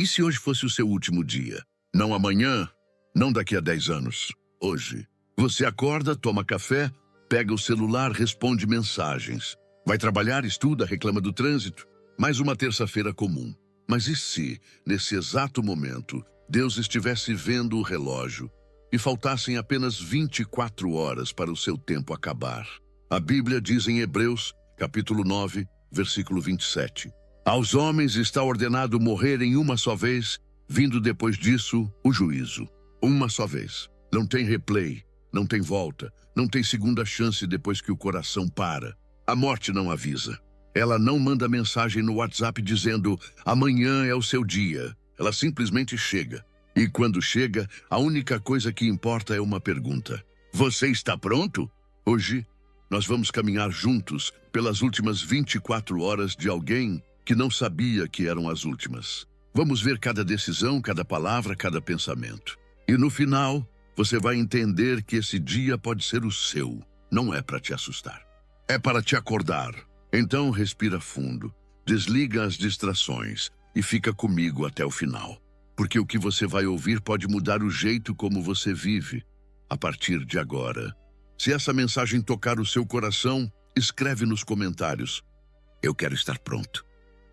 E se hoje fosse o seu último dia? Não amanhã, não daqui a 10 anos. Hoje. Você acorda, toma café, pega o celular, responde mensagens. Vai trabalhar, estuda, reclama do trânsito. Mais uma terça-feira comum. Mas e se, nesse exato momento, Deus estivesse vendo o relógio e faltassem apenas 24 horas para o seu tempo acabar? A Bíblia diz em Hebreus, capítulo 9, versículo 27. Aos homens está ordenado morrerem uma só vez, vindo depois disso o juízo. Uma só vez. Não tem replay, não tem volta, não tem segunda chance depois que o coração para. A morte não avisa. Ela não manda mensagem no WhatsApp dizendo amanhã é o seu dia. Ela simplesmente chega. E quando chega, a única coisa que importa é uma pergunta. Você está pronto? Hoje, nós vamos caminhar juntos pelas últimas 24 horas de alguém que não sabia que eram as últimas. Vamos ver cada decisão, cada palavra, cada pensamento. E no final, você vai entender que esse dia pode ser o seu. Não é para te assustar. É para te acordar. Então respira fundo, desliga as distrações e fica comigo até o final. Porque o que você vai ouvir pode mudar o jeito como você vive a partir de agora. Se essa mensagem tocar o seu coração, escreve nos comentários. Eu quero estar pronto.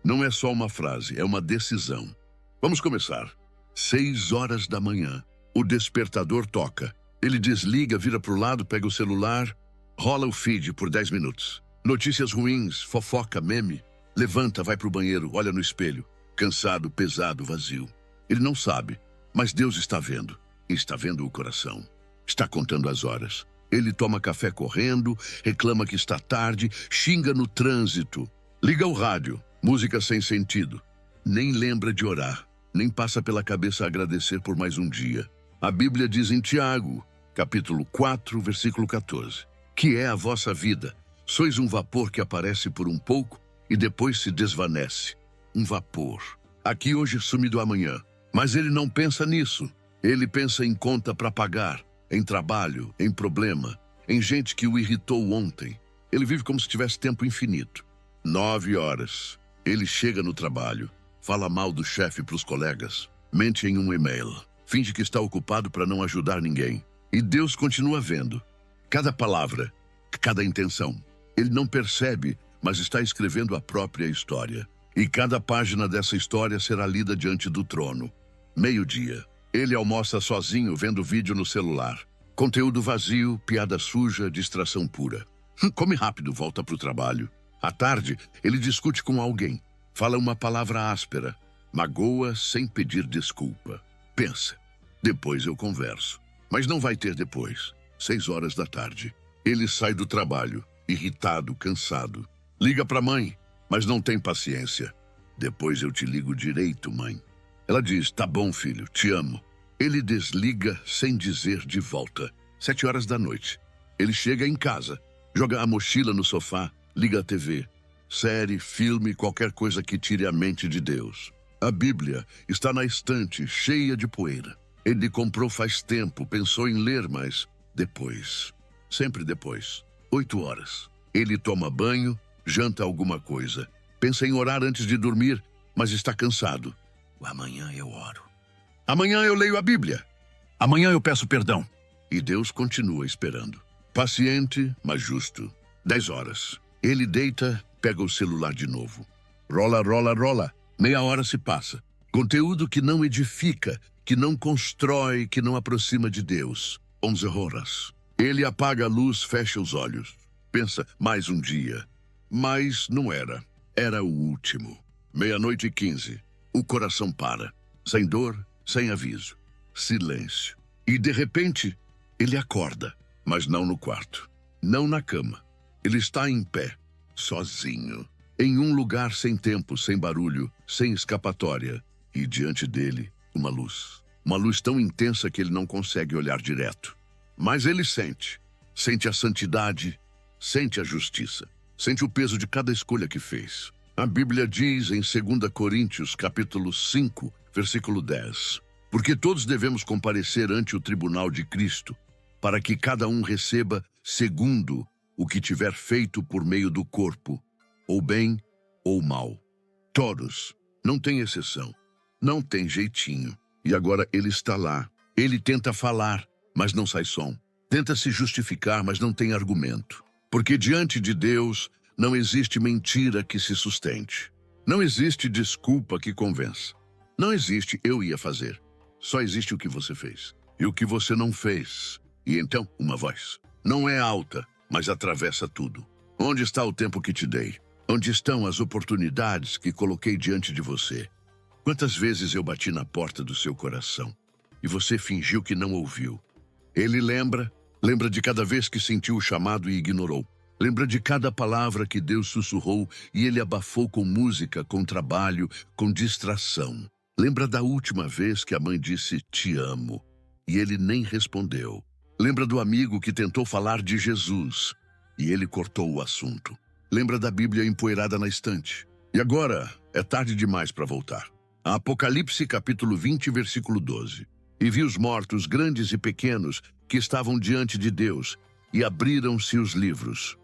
Não é só uma frase, é uma decisão. Vamos começar. 6 horas da manhã. O despertador toca. Ele desliga, vira para o lado, pega o celular, rola o feed por 10 minutos. Notícias ruins, fofoca, meme. Levanta, vai para o banheiro, olha no espelho. Cansado, pesado, vazio. Ele não sabe, mas Deus está vendo. E está vendo o coração. Está contando as horas. Ele toma café correndo, reclama que está tarde, xinga no trânsito. Liga o rádio, música sem sentido. Nem lembra de orar, nem passa pela cabeça agradecer por mais um dia. A Bíblia diz em Tiago, capítulo 4, versículo 14, que é a vossa vida. Sois um vapor que aparece por um pouco e depois se desvanece. Um vapor. Aqui hoje sumido amanhã. Mas ele não pensa nisso. Ele pensa em conta para pagar, em trabalho, em problema, em gente que o irritou ontem. Ele vive como se tivesse tempo infinito. 9 horas. Ele chega no trabalho, fala mal do chefe para os colegas, mente em um e-mail, finge que está ocupado para não ajudar ninguém. E Deus continua vendo. Cada palavra, cada intenção. Ele não percebe, mas está escrevendo a própria história. E cada página dessa história será lida diante do trono. 12:00. Ele almoça sozinho vendo vídeo no celular. Conteúdo vazio, piada suja, distração pura. Come rápido, volta para o trabalho. À tarde, ele discute com alguém. Fala uma palavra áspera. Magoa sem pedir desculpa. Pensa. Depois eu converso. Mas não vai ter depois. 6 horas da tarde. Ele sai do trabalho. Irritado, cansado. Liga para a mãe, mas não tem paciência. Depois eu te ligo direito, mãe. Ela diz, tá bom, filho, te amo. Ele desliga sem dizer de volta. 7 horas da noite. Ele chega em casa, joga a mochila no sofá, liga a TV. Série, filme, qualquer coisa que tire a mente de Deus. A Bíblia está na estante, cheia de poeira. Ele comprou faz tempo, pensou em ler, mas depois. Sempre depois. 8 horas. Ele toma banho, janta alguma coisa. Pensa em orar antes de dormir, mas está cansado. Amanhã eu oro. Amanhã eu leio a Bíblia. Amanhã eu peço perdão. E Deus continua esperando. Paciente, mas justo. 10 horas. Ele deita, pega o celular de novo. Rola, rola, rola. Meia hora se passa. Conteúdo que não edifica, que não constrói, que não aproxima de Deus. 11 horas. Ele apaga a luz, fecha os olhos. Pensa, mais um dia. Mas não era. Era o último. 00:15. O coração para. Sem dor, sem aviso. Silêncio. E de repente, ele acorda. Mas não no quarto. Não na cama. Ele está em pé. Sozinho. Em um lugar sem tempo, sem barulho, sem escapatória. E diante dele, uma luz. Uma luz tão intensa que ele não consegue olhar direto. Mas ele sente. Sente a santidade, sente a justiça. Sente o peso de cada escolha que fez. A Bíblia diz em 2 Coríntios, capítulo 5, versículo 10. Porque todos devemos comparecer ante o tribunal de Cristo, para que cada um receba segundo o que tiver feito por meio do corpo, ou bem ou mal. Todos, não tem exceção. Não tem jeitinho. E agora ele está lá. Ele tenta falar, mas não sai som. Tenta se justificar, mas não tem argumento. Porque diante de Deus não existe mentira que se sustente. Não existe desculpa que convença. Não existe eu ia fazer. Só existe o que você fez. E o que você não fez. E então, uma voz. Não é alta, mas atravessa tudo. Onde está o tempo que te dei? Onde estão as oportunidades que coloquei diante de você? Quantas vezes eu bati na porta do seu coração e você fingiu que não ouviu? Ele lembra de cada vez que sentiu o chamado e ignorou. Lembra de cada palavra que Deus sussurrou e ele abafou com música, com trabalho, com distração. Lembra da última vez que a mãe disse te amo e ele nem respondeu. Lembra do amigo que tentou falar de Jesus e ele cortou o assunto. Lembra da Bíblia empoeirada na estante. E agora é tarde demais para voltar. Apocalipse capítulo 20, versículo 12. E vi os mortos, grandes e pequenos, que estavam diante de Deus, e abriram-se os livros.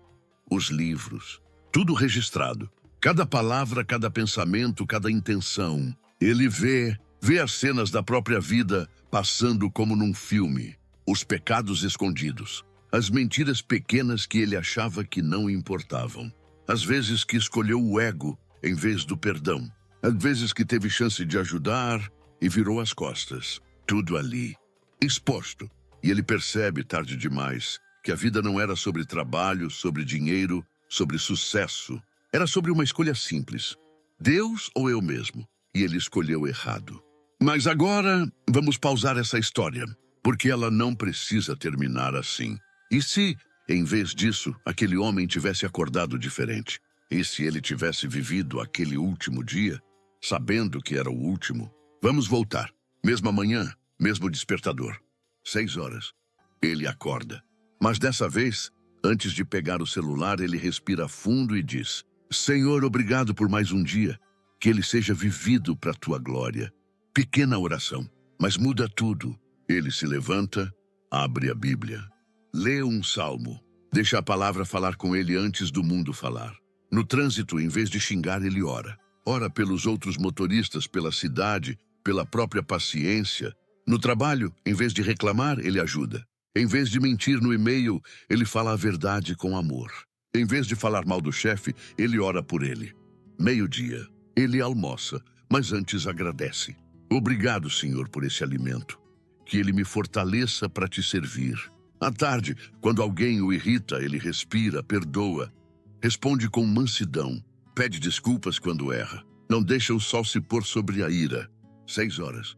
Os livros. Tudo registrado. Cada palavra, cada pensamento, cada intenção. Ele vê as cenas da própria vida passando como num filme. Os pecados escondidos. As mentiras pequenas que ele achava que não importavam. As vezes que escolheu o ego em vez do perdão. Às vezes que teve chance de ajudar e virou as costas. Tudo ali, exposto. E ele percebe, tarde demais, que a vida não era sobre trabalho, sobre dinheiro, sobre sucesso. Era sobre uma escolha simples. Deus ou eu mesmo? E ele escolheu errado. Mas agora, vamos pausar essa história, porque ela não precisa terminar assim. E se, em vez disso, aquele homem tivesse acordado diferente? E se ele tivesse vivido aquele último dia, sabendo que era o último? Vamos voltar. Mesma manhã, mesmo despertador. 6 horas. Ele acorda. Mas dessa vez, antes de pegar o celular, ele respira fundo e diz: Senhor, obrigado por mais um dia. Que ele seja vivido para a tua glória. Pequena oração, mas muda tudo. Ele se levanta, abre a Bíblia, lê um salmo, deixa a palavra falar com ele antes do mundo falar. No trânsito, em vez de xingar, ele ora. Ora pelos outros motoristas, pela cidade, pela própria paciência. No trabalho, em vez de reclamar, ele ajuda. Em vez de mentir no e-mail, ele fala a verdade com amor. Em vez de falar mal do chefe, ele ora por ele. 12:00, ele almoça, mas antes agradece. Obrigado, Senhor, por esse alimento. Que ele me fortaleça para te servir. À tarde, quando alguém o irrita, ele respira, perdoa. Responde com mansidão. Pede desculpas quando erra. Não deixa o sol se pôr sobre a ira. 6 horas.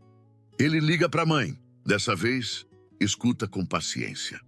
Ele liga para a mãe. Dessa vez, escuta com paciência.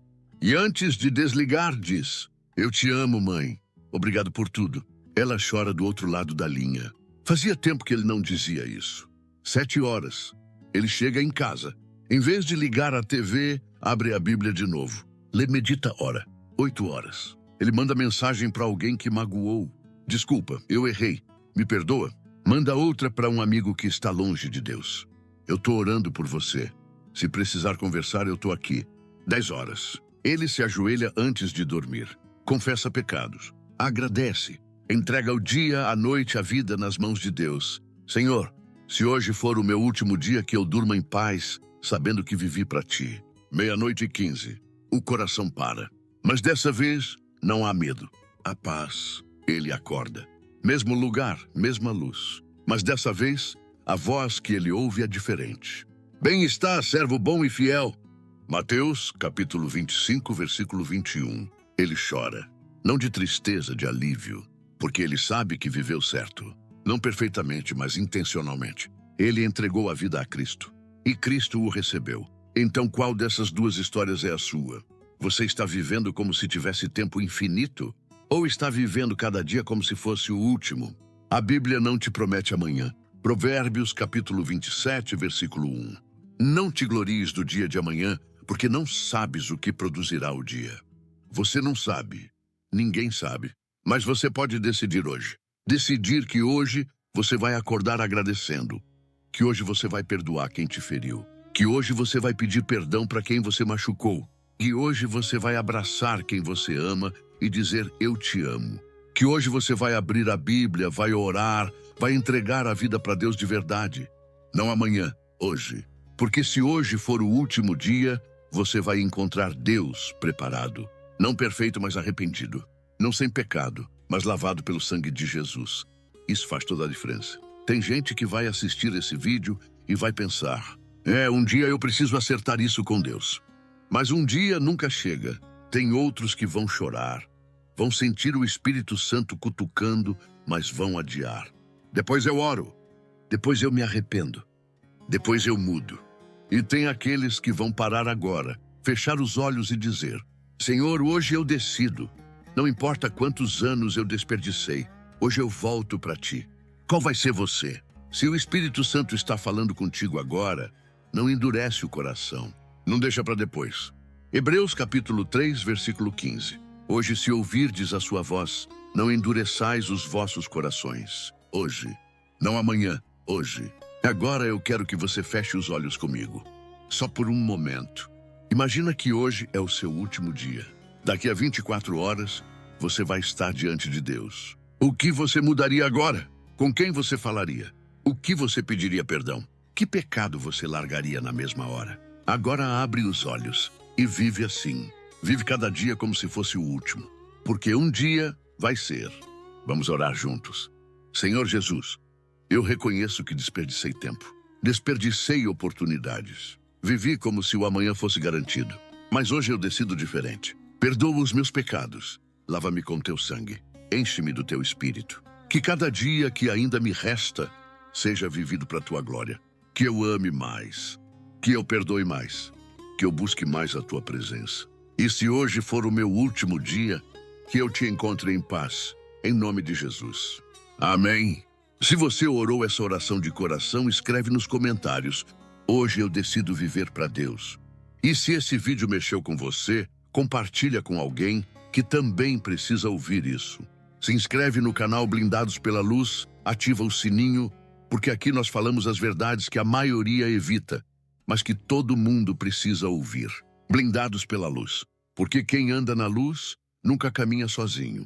E antes de desligar, diz: Eu te amo, mãe. Obrigado por tudo. Ela chora do outro lado da linha. Fazia tempo que ele não dizia isso. 7 horas. Ele chega em casa. Em vez de ligar a TV, abre a Bíblia de novo. Lê medita ora. 8 horas. Ele manda mensagem para alguém que magoou. Desculpa, eu errei. Me perdoa? Manda outra para um amigo que está longe de Deus. Eu estou orando por você. Se precisar conversar, eu estou aqui. 10 horas. Ele se ajoelha antes de dormir. Confessa pecados. Agradece. Entrega o dia, a noite, a vida nas mãos de Deus. Senhor, se hoje for o meu último dia, que eu durma em paz, sabendo que vivi para ti. 00:15. O coração para. Mas dessa vez, não há medo. Há paz. Ele acorda. Mesmo lugar, mesma luz. Mas dessa vez, a voz que ele ouve é diferente. Bem está, servo bom e fiel. Mateus, capítulo 25, versículo 21. Ele chora. Não de tristeza, de alívio. Porque ele sabe que viveu certo. Não perfeitamente, mas intencionalmente. Ele entregou a vida a Cristo. E Cristo o recebeu. Então qual dessas duas histórias é a sua? Você está vivendo como se tivesse tempo infinito? Ou está vivendo cada dia como se fosse o último? A Bíblia não te promete amanhã. Provérbios, capítulo 27, versículo 1. Não te glories do dia de amanhã, porque não sabes o que produzirá o dia. Você não sabe. Ninguém sabe. Mas você pode decidir hoje. Decidir que hoje você vai acordar agradecendo. Que hoje você vai perdoar quem te feriu. Que hoje você vai pedir perdão para quem você machucou. Que hoje você vai abraçar quem você ama e dizer eu te amo. Que hoje você vai abrir a Bíblia, vai orar, vai entregar a vida para Deus de verdade. Não amanhã, hoje. Porque se hoje for o último dia, você vai encontrar Deus preparado. Não perfeito, mas arrependido. Não sem pecado, mas lavado pelo sangue de Jesus. Isso faz toda a diferença. Tem gente que vai assistir esse vídeo e vai pensar: um dia eu preciso acertar isso com Deus. Mas um dia nunca chega. Tem outros que vão chorar. Vão sentir o Espírito Santo cutucando, mas vão adiar. Depois eu oro. Depois eu me arrependo. Depois eu mudo. E tem aqueles que vão parar agora, fechar os olhos e dizer: Senhor, hoje eu decido. Não importa quantos anos eu desperdicei, hoje eu volto para ti. Qual vai ser você? Se o Espírito Santo está falando contigo agora, não endurece o coração. Não deixa para depois. Hebreus capítulo 3, versículo 15. Hoje, se ouvirdes a sua voz, não endureçais os vossos corações. Hoje, não amanhã, hoje. Agora eu quero que você feche os olhos comigo. Só por um momento. Imagina que hoje é o seu último dia. Daqui a 24 horas, você vai estar diante de Deus. O que você mudaria agora? Com quem você falaria? O que você pediria perdão? Que pecado você largaria na mesma hora? Agora abre os olhos e vive assim. Vive cada dia como se fosse o último. Porque um dia vai ser. Vamos orar juntos. Senhor Jesus, eu reconheço que desperdicei tempo. Desperdicei oportunidades. Vivi como se o amanhã fosse garantido. Mas hoje eu decido diferente. Perdoa os meus pecados. Lava-me com teu sangue. Enche-me do teu espírito. Que cada dia que ainda me resta seja vivido para a tua glória. Que eu ame mais. Que eu perdoe mais. Que eu busque mais a tua presença. E se hoje for o meu último dia, que eu te encontre em paz. Em nome de Jesus. Amém. Se você orou essa oração de coração, escreve nos comentários: hoje eu decido viver para Deus. E se esse vídeo mexeu com você, compartilha com alguém que também precisa ouvir isso. Se inscreve no canal Blindados pela Luz, ativa o sininho, porque aqui nós falamos as verdades que a maioria evita, mas que todo mundo precisa ouvir. Blindados pela Luz, porque quem anda na luz nunca caminha sozinho.